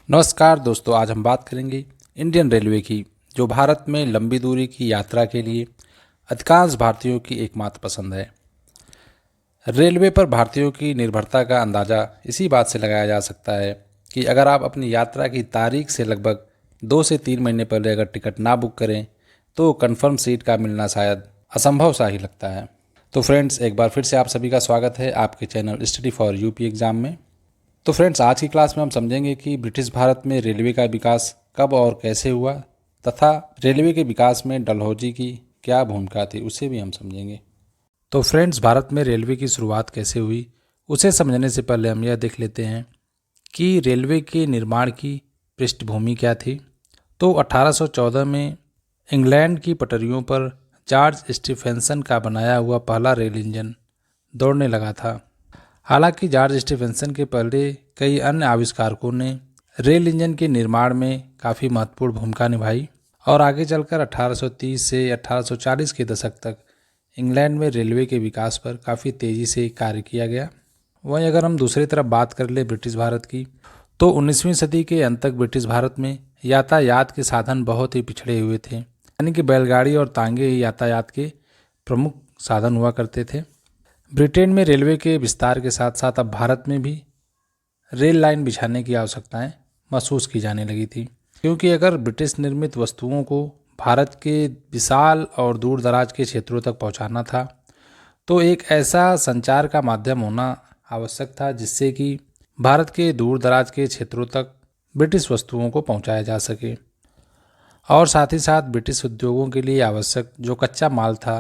नमस्कार दोस्तों, आज हम बात करेंगे इंडियन रेलवे की, जो भारत में लंबी दूरी की यात्रा के लिए अधिकांश भारतीयों की एकमात्र पसंद है। रेलवे पर भारतीयों की निर्भरता का अंदाज़ा इसी बात से लगाया जा सकता है कि अगर आप अपनी यात्रा की तारीख से लगभग 2 से 3 महीने पहले अगर टिकट ना बुक करें तो कंफर्म सीट का मिलना शायद असंभव सा ही लगता है। तो फ्रेंड्स, एक बार फिर से आप सभी का स्वागत है आपके channel study for UP exam में। तो फ्रेंड्स, आज की क्लास में हम समझेंगे कि ब्रिटिश भारत में रेलवे का विकास कब और कैसे हुआ तथा रेलवे के विकास में डलहौजी की क्या भूमिका थी, उसे भी हम समझेंगे। तो फ्रेंड्स, भारत में रेलवे की शुरुआत कैसे हुई उसे समझने से पहले हम यह देख लेते हैं कि रेलवे के निर्माण की पृष्ठभूमि क्या थी। तो 1814 में इंग्लैंड की पटरियों पर जॉर्ज स्टीफेंसन का बनाया हुआ पहला रेल इंजन दौड़ने लगा था। हालांकि जॉर्ज स्टीफेंसन के पहले कई अन्य आविष्कारकों ने रेल इंजन के निर्माण में काफ़ी महत्वपूर्ण भूमिका निभाई और आगे चलकर 1830 से 1840 के दशक तक इंग्लैंड में रेलवे के विकास पर काफ़ी तेज़ी से कार्य किया गया। वहीं अगर हम दूसरी तरफ बात कर ले ब्रिटिश भारत की, तो 19वीं सदी के अंत तक ब्रिटिश भारत में यातायात के साधन बहुत ही पिछड़े हुए थे, यानी कि बैलगाड़ी और तांगे ही यातायात के प्रमुख साधन हुआ करते थे। ब्रिटेन में रेलवे के विस्तार के साथ साथ अब भारत में भी रेल लाइन बिछाने की आवश्यकताएं महसूस की जाने लगी थी, क्योंकि अगर ब्रिटिश निर्मित वस्तुओं को भारत के विशाल और दूर दराज के क्षेत्रों तक पहुंचाना था तो एक ऐसा संचार का माध्यम होना आवश्यक था जिससे कि भारत के दूर दराज के क्षेत्रों तक ब्रिटिश वस्तुओं को पहुंचाया जा सके। और साथ ही साथ ब्रिटिश उद्योगों के लिए आवश्यक जो कच्चा माल था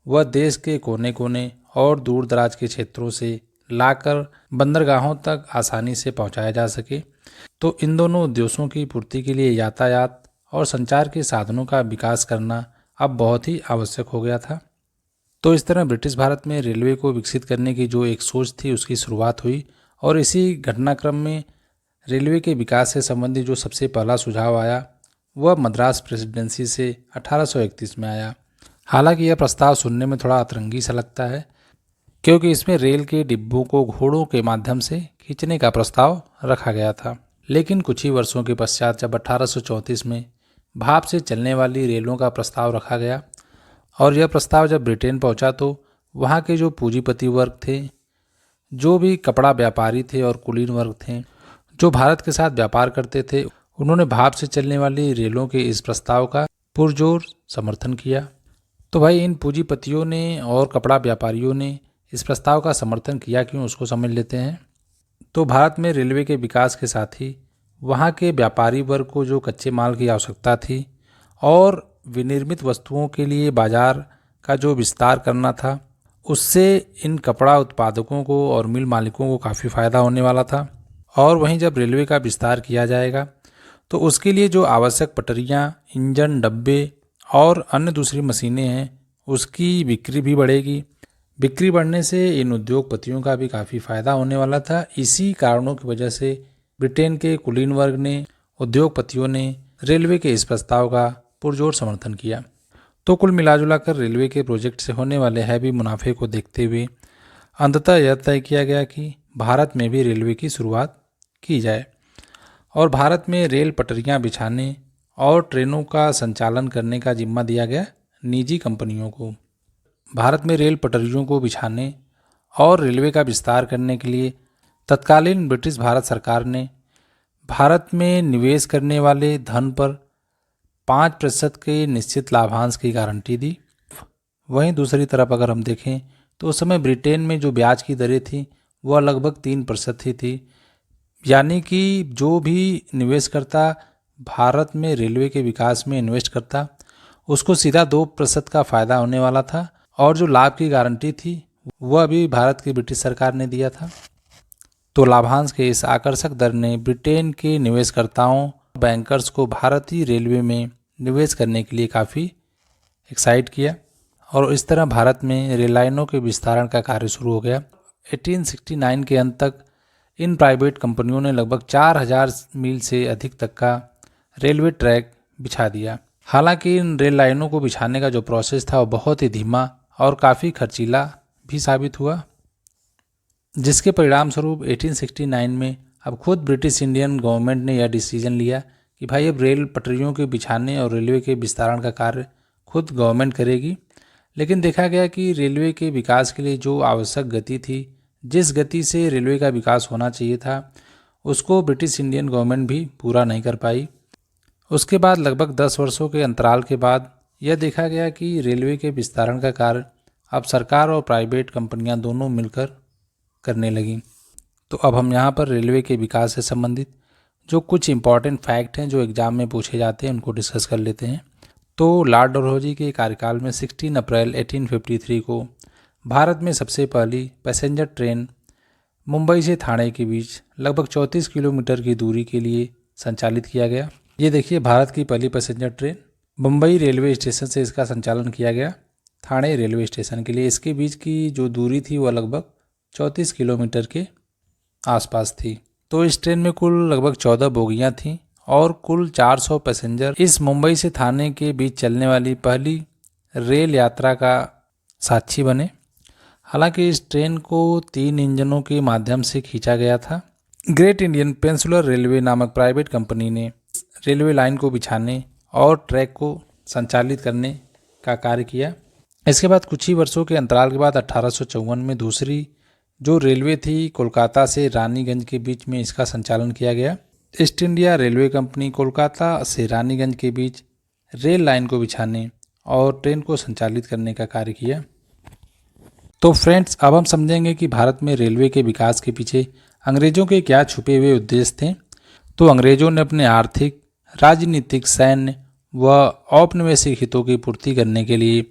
वह देश के कोने कोने और दूर दराज के क्षेत्रों से लाकर बंदरगाहों तक आसानी से पहुंचाया जा सके। तो इन दोनों उद्देश्यों की पूर्ति के लिए यातायात और संचार के साधनों का विकास करना अब बहुत ही आवश्यक हो गया था। तो इस तरह ब्रिटिश भारत में रेलवे को विकसित करने की जो एक सोच थी उसकी शुरुआत हुई और इसी घटनाक्रम में रेलवे के विकास से संबंधित जो सबसे पहला सुझाव आया वह मद्रास प्रेसिडेंसी से 1831 में आया। हालांकि यह प्रस्ताव सुनने में थोड़ा अतरंगी सा लगता है, क्योंकि इसमें रेल के डिब्बों को घोड़ों के माध्यम से खींचने का प्रस्ताव रखा गया था। लेकिन कुछ ही वर्षों के पश्चात जब 1834 में भाप से चलने वाली रेलों का प्रस्ताव रखा गया और यह प्रस्ताव जब ब्रिटेन पहुंचा तो वहां के जो पूंजीपति वर्ग थे, जो भी कपड़ा व्यापारी थे और कुलीन वर्ग थे जो भारत के साथ व्यापार करते थे, उन्होंने भाप से चलने वाली रेलों के इस प्रस्ताव का पुरजोर समर्थन किया। तो भाई, इन पूंजीपतियों ने और कपड़ा व्यापारियों ने इस प्रस्ताव का समर्थन किया क्यों, उसको समझ लेते हैं। तो भारत में रेलवे के विकास के साथ ही वहाँ के व्यापारी वर्ग को जो कच्चे माल की आवश्यकता थी और विनिर्मित वस्तुओं के लिए बाजार का जो विस्तार करना था, उससे इन कपड़ा उत्पादकों को और मिल मालिकों को काफ़ी फ़ायदा होने वाला था। और वहीं जब रेलवे का विस्तार किया जाएगा तो उसके लिए जो आवश्यक पटरियाँ, इंजन, डब्बे और अन्य दूसरी मशीनें हैं उसकी बिक्री भी बढ़ेगी। बिक्री बढ़ने से इन उद्योगपतियों का भी काफ़ी फ़ायदा होने वाला था। इसी कारणों की वजह से ब्रिटेन के कुलीन वर्ग ने, उद्योगपतियों ने रेलवे के इस प्रस्ताव का पुरजोर समर्थन किया। तो कुल मिलाजुला कर रेलवे के प्रोजेक्ट से होने वाले हैवी मुनाफे को देखते हुए अंततः यह तय किया गया कि भारत में भी रेलवे की शुरुआत की जाए और भारत में रेल पटरियां बिछाने और ट्रेनों का संचालन करने का जिम्मा दिया गया निजी कंपनियों को। भारत में रेल पटरियों को बिछाने और रेलवे का विस्तार करने के लिए तत्कालीन ब्रिटिश भारत सरकार ने भारत में निवेश करने वाले धन पर 5% के निश्चित लाभांश की गारंटी दी। वहीं दूसरी तरफ अगर हम देखें तो उस समय ब्रिटेन में जो ब्याज की दरें थी वह लगभग 3% ही थी, यानी कि जो भी निवेश करता भारत में रेलवे के विकास में इन्वेस्ट करता उसको सीधा 2% का फ़ायदा होने वाला था और जो लाभ की गारंटी थी वह भी भारत की ब्रिटिश सरकार ने दिया था। तो लाभांश के इस आकर्षक दर ने ब्रिटेन के निवेशकर्ताओं, बैंकर्स को भारतीय रेलवे में निवेश करने के लिए काफ़ी एक्साइट किया और इस तरह भारत में रेल लाइनों के विस्तारण का कार्य शुरू हो गया। 1869 के अंत तक इन प्राइवेट कंपनियों ने लगभग 4000 मील से अधिक तक का रेलवे ट्रैक बिछा दिया। हालांकि इन रेल लाइनों को बिछाने का जो प्रोसेस था वो बहुत ही धीमा और काफ़ी खर्चीला भी साबित हुआ, जिसके परिणाम स्वरूप 1869 में अब खुद ब्रिटिश इंडियन गवर्नमेंट ने यह डिसीजन लिया कि भाई अब रेल पटरियों के बिछाने और रेलवे के विस्तारण का कार्य खुद गवर्नमेंट करेगी। लेकिन देखा गया कि रेलवे के विकास के लिए जो आवश्यक गति थी, जिस गति से रेलवे का विकास होना चाहिए था, उसको ब्रिटिश इंडियन गवर्नमेंट भी पूरा नहीं कर पाई। उसके बाद लगभग 10 वर्षों के अंतराल के बाद यह देखा गया कि रेलवे के विस्तारण का कार्य अब सरकार और प्राइवेट कंपनियां दोनों मिलकर करने लगीं। तो अब हम यहाँ पर रेलवे के विकास से संबंधित जो कुछ इम्पॉर्टेंट फैक्ट हैं जो एग्ज़ाम में पूछे जाते हैं उनको डिस्कस कर लेते हैं। तो लॉर्ड डलहौजी के कार्यकाल में 16 अप्रैल 1853 को भारत में सबसे पहली पैसेंजर ट्रेन मुंबई से ठाणे के बीच लगभग 34 किलोमीटर की दूरी के लिए संचालित किया गया। ये देखिए, भारत की पहली passenger train Mumbai railway station से इसका संचालन किया गया ठाणे रेलवे स्टेशन के लिए। इसके बीच की जो दूरी थी वह लगभग 34 किलोमीटर के आसपास थी। तो इस ट्रेन में कुल लगभग 14 बोगियां थीं और कुल 400 पैसेंजर इस मुंबई से ठाणे के बीच चलने वाली पहली रेल यात्रा का साक्षी बने। हालांकि इस ट्रेन को 3 इंजनों के माध्यम से खींचा गया था। ग्रेट इंडियन पेनिनसुलर रेलवे नामक प्राइवेट कंपनी ने रेलवे लाइन को बिछाने और ट्रैक को संचालित करने का कार्य किया। इसके बाद कुछ ही वर्षों के अंतराल के बाद 1854 में दूसरी जो रेलवे थी कोलकाता से रानीगंज के बीच में इसका संचालन किया गया। East India railway company Kolkata से रानीगंज के बीच रेल लाइन को बिछाने और ट्रेन को संचालित करने का कार्य किया। तो फ्रेंड्स, अब हम समझेंगे कि भारत में रेलवे के विकास के पीछे अंग्रेजों के क्या छुपे हुए उद्देश्य थे। तो अंग्रेजों ने अपने आर्थिक, राजनीतिक, सैन्य व औपनिवेशिक हितों की पूर्ति करने के लिए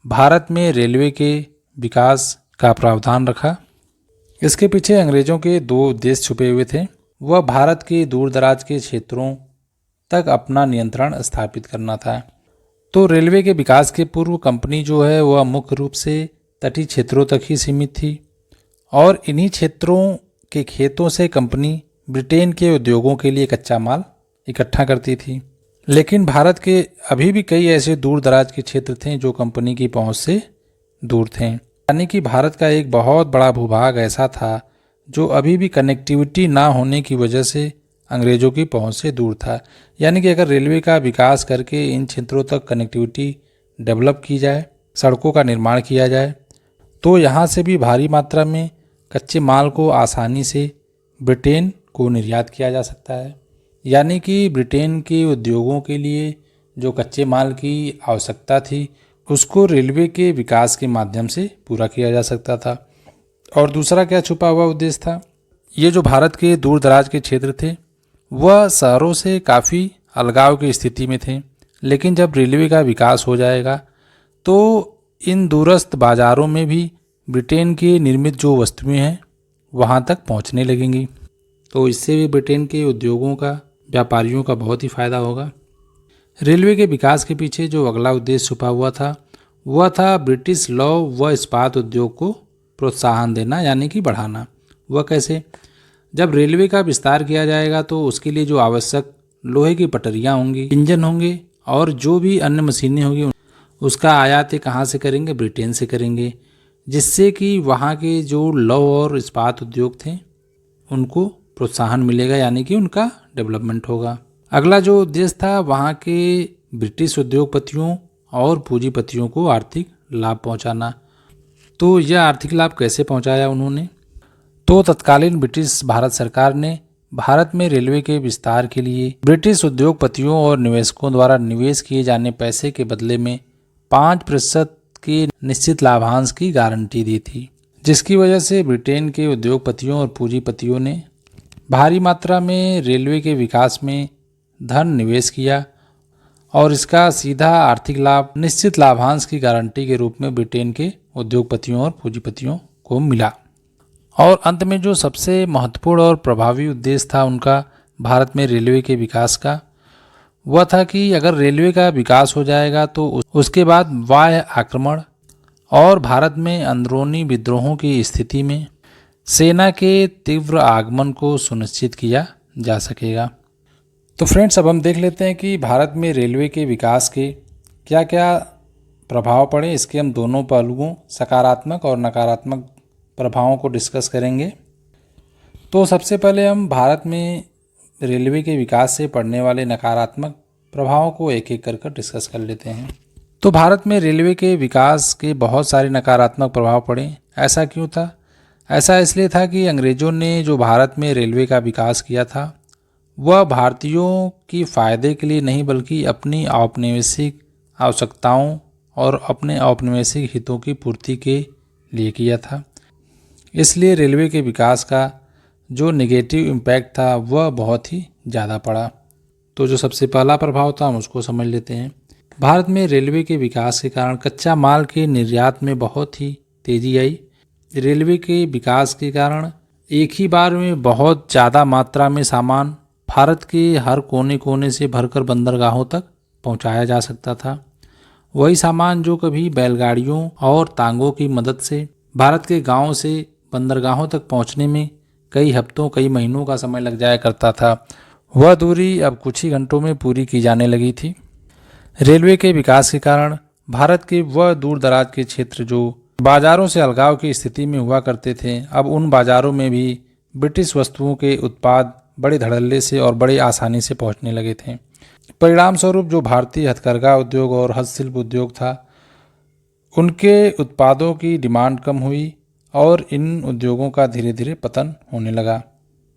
भारत में रेलवे के विकास का प्रावधान रखा। इसके पीछे अंग्रेजों के 2 उद्देश्य छुपे हुए थे। वह भारत के दूर दराज के क्षेत्रों तक अपना नियंत्रण स्थापित करना था। तो रेलवे के विकास के पूर्व कंपनी जो है वह मुख्य रूप से तटीय क्षेत्रों तक ही सीमित थी और इन्हीं क्षेत्रों के खेतों से कंपनी ब्रिटेन के उद्योगों के लिए कच्चा माल इकट्ठा करती थी। लेकिन भारत के अभी भी कई ऐसे दूर दराज के क्षेत्र थे जो कंपनी की पहुंच से दूर थे। यानी कि भारत का एक बहुत बड़ा भूभाग ऐसा था जो अभी भी कनेक्टिविटी ना होने की वजह से अंग्रेजों की पहुंच से दूर था। यानी कि अगर रेलवे का विकास करके इन क्षेत्रों तक कनेक्टिविटी डेवलप की जाए, सड़कों का निर्माण किया जाए, तो यहाँ से भी भारी मात्रा में कच्चे माल को आसानी से ब्रिटेन को निर्यात किया जा सकता है। यानी कि ब्रिटेन के उद्योगों के लिए जो कच्चे माल की आवश्यकता थी उसको रेलवे के विकास के माध्यम से पूरा किया जा सकता था। और दूसरा क्या छुपा हुआ उद्देश्य था, ये जो भारत के दूर दराज के क्षेत्र थे वह शहरों से काफ़ी अलगाव की स्थिति में थे। लेकिन जब रेलवे का विकास हो जाएगा तो इन दूरस्थ बाज़ारों में भी ब्रिटेन की निर्मित जो वस्तुएं हैं वहाँ तक पहुँचने लगेंगी। तो इससे भी ब्रिटेन के उद्योगों का, व्यापारियों का बहुत ही फ़ायदा होगा। रेलवे के विकास के पीछे जो अगला उद्देश्य छुपा हुआ था वह था ब्रिटिश लौह व इस्पात उद्योग को प्रोत्साहन देना, यानी कि बढ़ाना। वह कैसे? जब रेलवे का विस्तार किया जाएगा तो उसके लिए जो आवश्यक लोहे की पटरियाँ होंगी, इंजन होंगे और जो भी अन्य मशीनें होंगी उसका आयात कहाँ से करेंगे? ब्रिटेन से करेंगे, जिससे कि वहाँ के जो लौह और इस्पात उद्योग थे उनको प्रोत्साहन मिलेगा, यानी कि उनका डेवलपमेंट होगा। अगला जो उद्देश्य था वहाँ के ब्रिटिश उद्योगपतियों और पूंजीपतियों को आर्थिक लाभ पहुँचाना। तो यह आर्थिक लाभ कैसे पहुँचाया उन्होंने? तो तत्कालीन ब्रिटिश भारत सरकार ने भारत में रेलवे के विस्तार के लिए ब्रिटिश उद्योगपतियों और निवेशकों द्वारा निवेश किए जाने पैसे के बदले में 5% के निश्चित लाभांश की गारंटी दी थी, जिसकी वजह से ब्रिटेन के उद्योगपतियों और पूंजीपतियों ने भारी मात्रा में रेलवे के विकास में धन निवेश किया और इसका सीधा आर्थिक लाभ निश्चित लाभांश की गारंटी के रूप में ब्रिटेन के उद्योगपतियों और पूंजीपतियों को मिला। और अंत में जो सबसे महत्वपूर्ण और प्रभावी उद्देश्य था उनका भारत में रेलवे के विकास का, वह था कि अगर रेलवे का विकास हो जाएगा तो उसके बाद बाह्य आक्रमण और भारत में अंदरूनी विद्रोहों की स्थिति में सेना के तीव्र आगमन को सुनिश्चित किया जा सकेगा। तो फ्रेंड्स, अब हम देख लेते हैं कि भारत में रेलवे के विकास के क्या क्या प्रभाव पड़े। इसके हम दोनों पहलुओं, सकारात्मक और नकारात्मक प्रभावों को डिस्कस करेंगे। तो सबसे पहले हम भारत में रेलवे के विकास से पड़ने वाले नकारात्मक प्रभावों को एक एक कर डिस्कस कर लेते हैं। तो भारत में रेलवे के विकास के बहुत सारे नकारात्मक प्रभाव पड़े। ऐसा क्यों था? ऐसा इसलिए था कि अंग्रेज़ों ने जो भारत में रेलवे का विकास किया था वह भारतीयों की फ़ायदे के लिए नहीं बल्कि अपनी औपनिवेशिक आवश्यकताओं और अपने औपनिवेशिक हितों की पूर्ति के लिए किया था। इसलिए रेलवे के विकास का जो नेगेटिव इम्पैक्ट था वह बहुत ही ज़्यादा पड़ा। तो जो सबसे पहला प्रभाव था हम उसको समझ लेते हैं। भारत में रेलवे के विकास के कारण कच्चा माल के निर्यात में बहुत ही तेज़ी आई। रेलवे के विकास के कारण एक ही बार में बहुत ज़्यादा मात्रा में सामान भारत के हर कोने कोने से भरकर बंदरगाहों तक पहुंचाया जा सकता था। वही सामान जो कभी बैलगाड़ियों और तांगों की मदद से भारत के गांवों से बंदरगाहों तक पहुंचने में कई हफ्तों कई महीनों का समय लग जाया करता था, वह दूरी अब कुछ ही घंटों में पूरी की जाने लगी थी। रेलवे के विकास के कारण भारत के वह दूर दराज के क्षेत्र जो बाजारों से अलगाव की स्थिति में हुआ करते थे, अब उन बाजारों में भी ब्रिटिश वस्तुओं के उत्पाद बड़े धड़ल्ले से और बड़े आसानी से पहुंचने लगे थे। परिणाम स्वरूप जो भारतीय हथकरघा उद्योग और हस्तशिल्प उद्योग था, उनके उत्पादों की डिमांड कम हुई और इन उद्योगों का धीरे धीरे पतन होने लगा।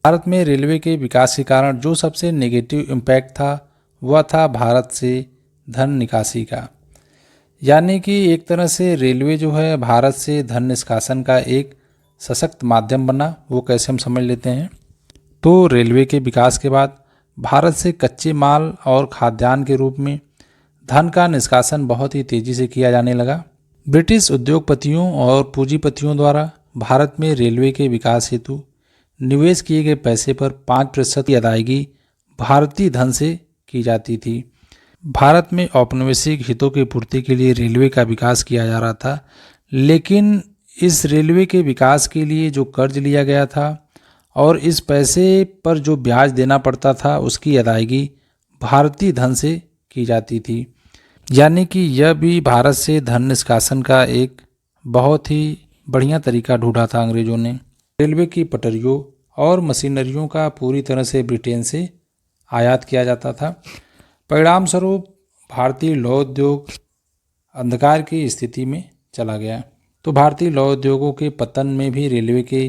भारत में रेलवे के विकास के कारण जो सबसे नेगेटिव इम्पैक्ट था वह था भारत से धन निकासी का। यानी कि एक तरह से रेलवे जो है भारत से धन निष्कासन का एक सशक्त माध्यम बना। वो कैसे हम समझ लेते हैं। तो रेलवे के विकास के बाद भारत से कच्चे माल और खाद्यान्न के रूप में धन का निष्कासन बहुत ही तेज़ी से किया जाने लगा। ब्रिटिश उद्योगपतियों और पूंजीपतियों द्वारा भारत में रेलवे के विकास हेतु निवेश किए गए पैसे पर 5% की अदायगी भारतीय धन से की जाती थी। भारत में औपनिवेशिक हितों की पूर्ति के लिए रेलवे का विकास किया जा रहा था, लेकिन इस रेलवे के विकास के लिए जो कर्ज लिया गया था और इस पैसे पर जो ब्याज देना पड़ता था उसकी अदायगी भारतीय धन से की जाती थी। यानी कि यह भी भारत से धन निष्कासन का एक बहुत ही बढ़िया तरीका ढूंढा था अंग्रेज़ों ने। रेलवे की पटरियों और मशीनरियों का पूरी तरह से ब्रिटेन से आयात किया जाता था। परिणाम स्वरूप भारतीय लौह उद्योग अंधकार की स्थिति में चला गया। तो भारतीय लौह उद्योगों के पतन में भी रेलवे के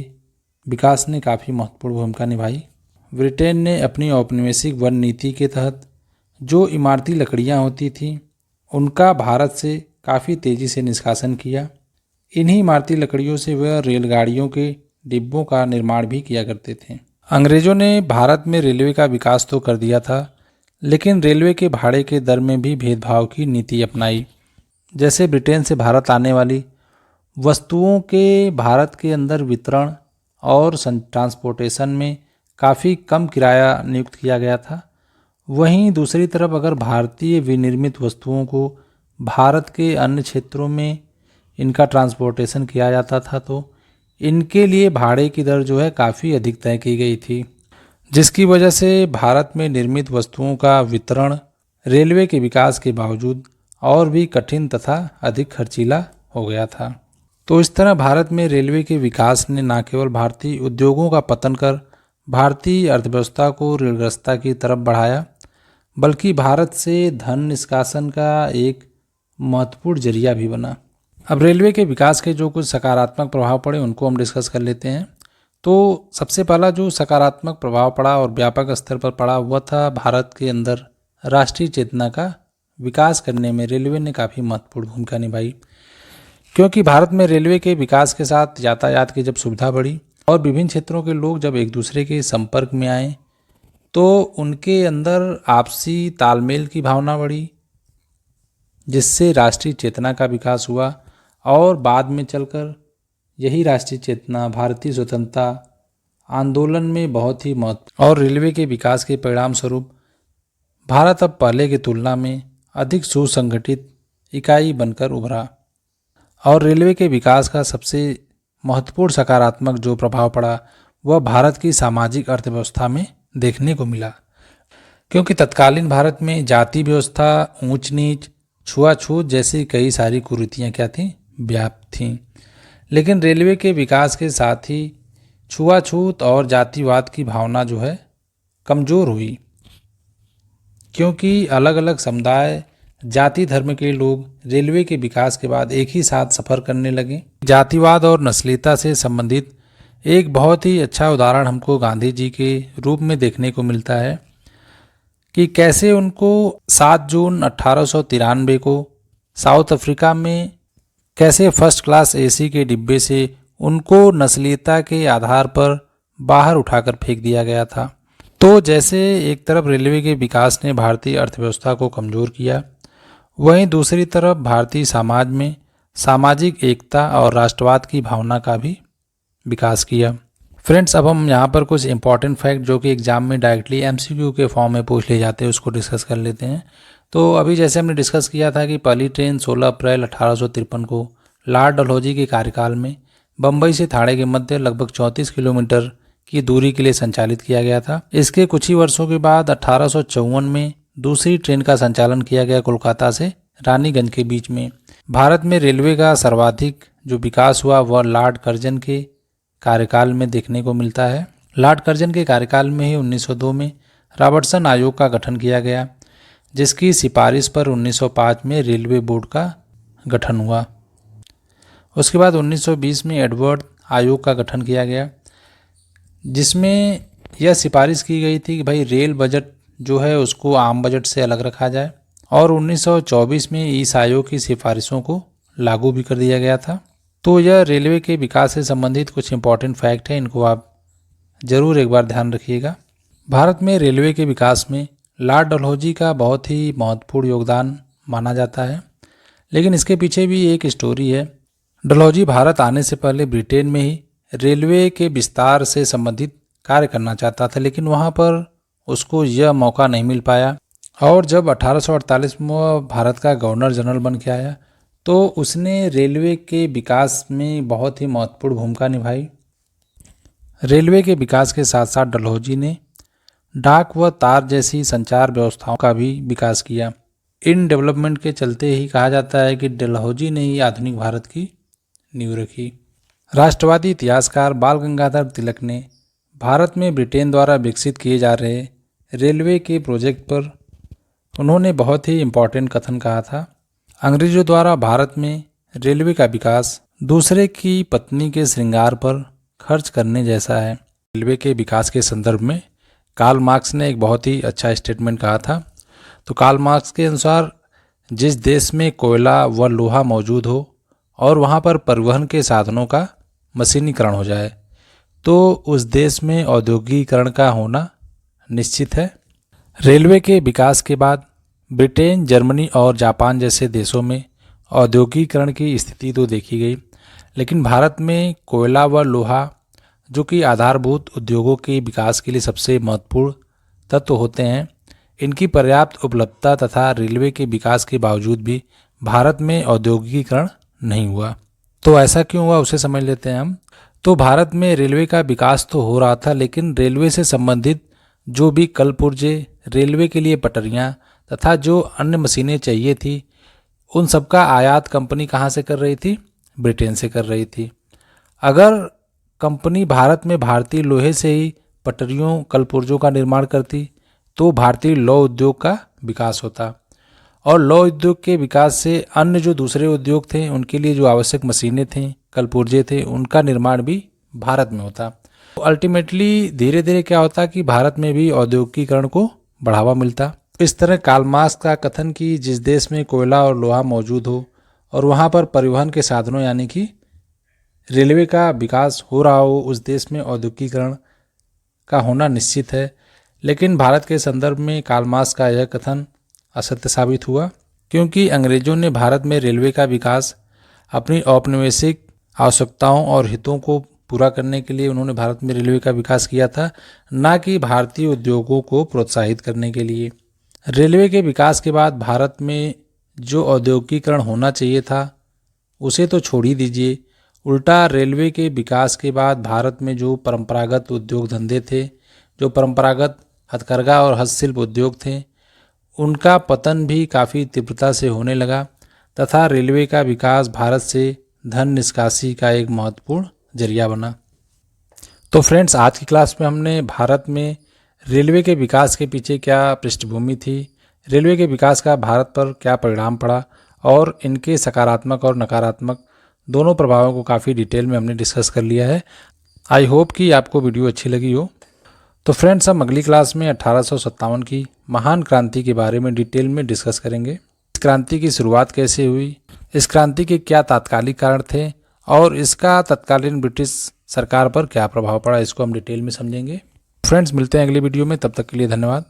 विकास ने काफ़ी महत्वपूर्ण भूमिका निभाई। ब्रिटेन ने अपनी औपनिवेशिक वन नीति के तहत जो इमारती लकड़ियाँ होती थीं उनका भारत से काफ़ी तेज़ी से निष्कासन किया। इन्हीं इमारती लकड़ियों से वह रेलगाड़ियों के डिब्बों का निर्माण भी किया करते थे। अंग्रेज़ों ने भारत में रेलवे का विकास तो कर दिया था, लेकिन रेलवे के भाड़े के दर में भी भेदभाव की नीति अपनाई। जैसे ब्रिटेन से भारत आने वाली वस्तुओं के भारत के अंदर वितरण और ट्रांसपोर्टेशन में काफ़ी कम किराया नियुक्त किया गया था। वहीं दूसरी तरफ अगर भारतीय विनिर्मित वस्तुओं को भारत के अन्य क्षेत्रों में इनका ट्रांसपोर्टेशन किया जाता था तो इनके लिए भाड़े की दर जो है काफ़ी अधिक तय की गई थी, जिसकी वजह से भारत में निर्मित वस्तुओं का वितरण रेलवे के विकास के बावजूद और भी कठिन तथा अधिक खर्चीला हो गया था। तो इस तरह भारत में रेलवे के विकास ने न केवल भारतीय उद्योगों का पतन कर भारतीय अर्थव्यवस्था को ऋणग्रस्तता की तरफ बढ़ाया, बल्कि भारत से धन निष्कासन का एक महत्वपूर्ण जरिया भी बना। अब रेलवे के विकास के जो कुछ सकारात्मक प्रभाव पड़े उनको हम डिस्कस कर लेते हैं। तो सबसे पहला जो सकारात्मक प्रभाव पड़ा और व्यापक स्तर पर पड़ा वह था भारत के अंदर राष्ट्रीय चेतना का विकास करने में रेलवे ने काफ़ी महत्वपूर्ण भूमिका निभाई। क्योंकि भारत में रेलवे के विकास के साथ यातायात की जब सुविधा बढ़ी और विभिन्न क्षेत्रों के लोग जब एक दूसरे के संपर्क में आए तो उनके अंदर आपसी तालमेल की भावना बढ़ी, जिससे राष्ट्रीय चेतना का विकास हुआ और बाद में चलकर यही राष्ट्रीय चेतना भारतीय स्वतंत्रता आंदोलन में बहुत ही महत्व और रेलवे के विकास के परिणाम स्वरूप भारत अब पहले की तुलना में अधिक सुसंगठित इकाई बनकर उभरा। और रेलवे के विकास का सबसे महत्वपूर्ण सकारात्मक जो प्रभाव पड़ा वह भारत की सामाजिक अर्थव्यवस्था में देखने को मिला। क्योंकि तत्कालीन भारत में जाति व्यवस्था, ऊंच नीच, छुआछूत जैसी कई सारी कुरीतियाँ क्या थीं, व्याप्त थीं। लेकिन रेलवे के विकास के साथ ही छुआछूत और जातिवाद की भावना जो है कमज़ोर हुई, क्योंकि अलग अलग समुदाय, जाति, धर्म के लोग रेलवे के विकास के बाद एक ही साथ सफ़र करने लगे। जातिवाद और नस्लीयता से संबंधित एक बहुत ही अच्छा उदाहरण हमको गांधी जी के रूप में देखने को मिलता है कि कैसे उनको 7 जून 1893 को साउथ अफ्रीका में कैसे फर्स्ट क्लास एसी के डिब्बे से उनको नस्लीयता के आधार पर बाहर उठाकर फेंक दिया गया था। तो जैसे एक तरफ रेलवे के विकास ने भारतीय अर्थव्यवस्था को कमज़ोर किया, वहीं दूसरी तरफ भारतीय समाज में सामाजिक एकता और राष्ट्रवाद की भावना का भी विकास किया। फ्रेंड्स, अब हम यहाँ पर कुछ इंपॉर्टेंट फैक्ट जो कि एग्जाम में डायरेक्टली एमसीक्यू के फॉर्म में पूछ लिए जाते हैं उसको डिस्कस कर लेते हैं। तो अभी जैसे हमने डिस्कस किया था कि पहली ट्रेन 16 अप्रैल 1853 को लॉर्ड डलहौजी के कार्यकाल में बम्बई से ठाणे के मध्य लगभग 34 किलोमीटर की दूरी के लिए संचालित किया गया था। इसके कुछ ही वर्षों के बाद 1854 में दूसरी ट्रेन का संचालन किया गया कोलकाता से रानीगंज के बीच में। भारत में रेलवे का सर्वाधिक जो विकास हुआ वह लॉर्ड कर्जन के कार्यकाल में देखने को मिलता है। लॉर्ड कर्जन के कार्यकाल में ही 1902 में रॉबर्टसन आयोग का गठन किया गया, जिसकी सिफारिश पर 1905 में रेलवे बोर्ड का गठन हुआ। उसके बाद 1920 में एडवर्ड आयोग का गठन किया गया, जिसमें यह सिफारिश की गई थी कि भाई रेल बजट जो है उसको आम बजट से अलग रखा जाए, और 1924 में इस आयोग की सिफारिशों को लागू भी कर दिया गया था। तो यह रेलवे के विकास से संबंधित कुछ इंपॉर्टेंट फैक्ट हैं, इनको आप ज़रूर एक बार ध्यान रखिएगा। भारत में रेलवे के विकास में लॉर्ड डलहौजी का बहुत ही महत्वपूर्ण योगदान माना जाता है, लेकिन इसके पीछे भी एक स्टोरी है। डलहौजी भारत आने से पहले ब्रिटेन में ही रेलवे के विस्तार से संबंधित कार्य करना चाहता था, लेकिन वहाँ पर उसको यह मौका नहीं मिल पाया, और जब 1848 में वह भारत का गवर्नर जनरल बन के आया तो उसने रेलवे के विकास में बहुत ही महत्वपूर्ण भूमिका निभाई। रेलवे के विकास के साथ साथ डलहौजी ने डाक व तार जैसी संचार व्यवस्थाओं का भी विकास किया। इन डेवलपमेंट के चलते ही कहा जाता है कि डलहौजी ने ही आधुनिक भारत की नींव रखी। राष्ट्रवादी इतिहासकार बाल गंगाधर तिलक ने भारत में ब्रिटेन द्वारा विकसित किए जा रहे रेलवे के प्रोजेक्ट पर उन्होंने बहुत ही इम्पोर्टेंट कथन कहा था। अंग्रेजों द्वारा भारत में रेलवे का विकास दूसरे की पत्नी के श्रृंगार पर खर्च करने जैसा है। रेलवे के विकास के संदर्भ में कार्ल मार्क्स ने एक बहुत ही अच्छा स्टेटमेंट कहा था। तो कार्ल मार्क्स के अनुसार जिस देश में कोयला व लोहा मौजूद हो और वहाँ पर परिवहन के साधनों का मशीनीकरण हो जाए तो उस देश में औद्योगिकीकरण का होना निश्चित है। रेलवे के विकास के बाद ब्रिटेन, जर्मनी और जापान जैसे देशों में औद्योगिकीकरण की स्थिति तो देखी गई, लेकिन भारत में कोयला व लोहा जो कि आधारभूत उद्योगों के विकास के लिए सबसे महत्वपूर्ण तत्व होते हैं, इनकी पर्याप्त उपलब्धता तथा रेलवे के विकास के बावजूद भी भारत में औद्योगिकीकरण नहीं हुआ। तो ऐसा क्यों हुआ उसे समझ लेते हैं हम। तो भारत में रेलवे का विकास तो हो रहा था, लेकिन रेलवे से संबंधित जो भी कल पुर्जे, रेलवे के लिए पटरियाँ तथा जो अन्य मशीनें चाहिए थी, उन सब का आयात कंपनी कहाँ से कर रही थी? ब्रिटेन से कर रही थी। अगर कंपनी भारत में भारतीय लोहे से ही पटरियों, कल पुर्जों का निर्माण करती तो भारतीय लौह उद्योग का विकास होता, और लौह उद्योग के विकास से अन्य जो दूसरे उद्योग थे उनके लिए जो आवश्यक मशीनें थीं, कल पुर्जे थे, उनका निर्माण भी भारत में होता। तो अल्टीमेटली धीरे धीरे क्या होता कि भारत में भी औद्योगिकीकरण को बढ़ावा मिलता। इस तरह कार्ल मार्क्स का कथन कि जिस देश में कोयला और लोहा मौजूद हो और वहाँ पर परिवहन के साधनों यानी कि रेलवे का विकास हो रहा हो, उस देश में औद्योगिकीकरण का होना निश्चित है। लेकिन भारत के संदर्भ में कार्ल मार्क्स का यह कथन असत्य साबित हुआ, क्योंकि अंग्रेजों ने भारत में रेलवे का विकास अपनी औपनिवेशिक आवश्यकताओं और हितों को पूरा करने के लिए उन्होंने भारत में रेलवे का विकास किया था, न कि भारतीय उद्योगों को प्रोत्साहित करने के लिए। रेलवे के विकास के बाद भारत में जो औद्योगिकीकरण होना चाहिए था उसे तो छोड़ ही दीजिए, उल्टा रेलवे के विकास के बाद भारत में जो परंपरागत उद्योग धंधे थे, जो परंपरागत हथकरघा और हस्तशिल्प उद्योग थे, उनका पतन भी काफ़ी तीव्रता से होने लगा तथा रेलवे का विकास भारत से धन निष्कासी का एक महत्वपूर्ण जरिया बना। तो फ्रेंड्स, आज की क्लास में हमने भारत में रेलवे के विकास के पीछे क्या पृष्ठभूमि थी, रेलवे के विकास का भारत पर क्या परिणाम पड़ा और इनके सकारात्मक और नकारात्मक दोनों प्रभावों को काफ़ी डिटेल में हमने डिस्कस कर लिया है। आई होप कि आपको वीडियो अच्छी लगी हो। तो फ्रेंड्स, हम अगली क्लास में 1857 की महान क्रांति के बारे में डिटेल में डिस्कस करेंगे। इस क्रांति की शुरुआत कैसे हुई, इस क्रांति के क्या तात्कालिक कारण थे और इसका तत्कालीन ब्रिटिश सरकार पर क्या प्रभाव पड़ा, इसको हम डिटेल में समझेंगे। फ्रेंड्स, मिलते हैं अगली वीडियो में, तब तक के लिए धन्यवाद।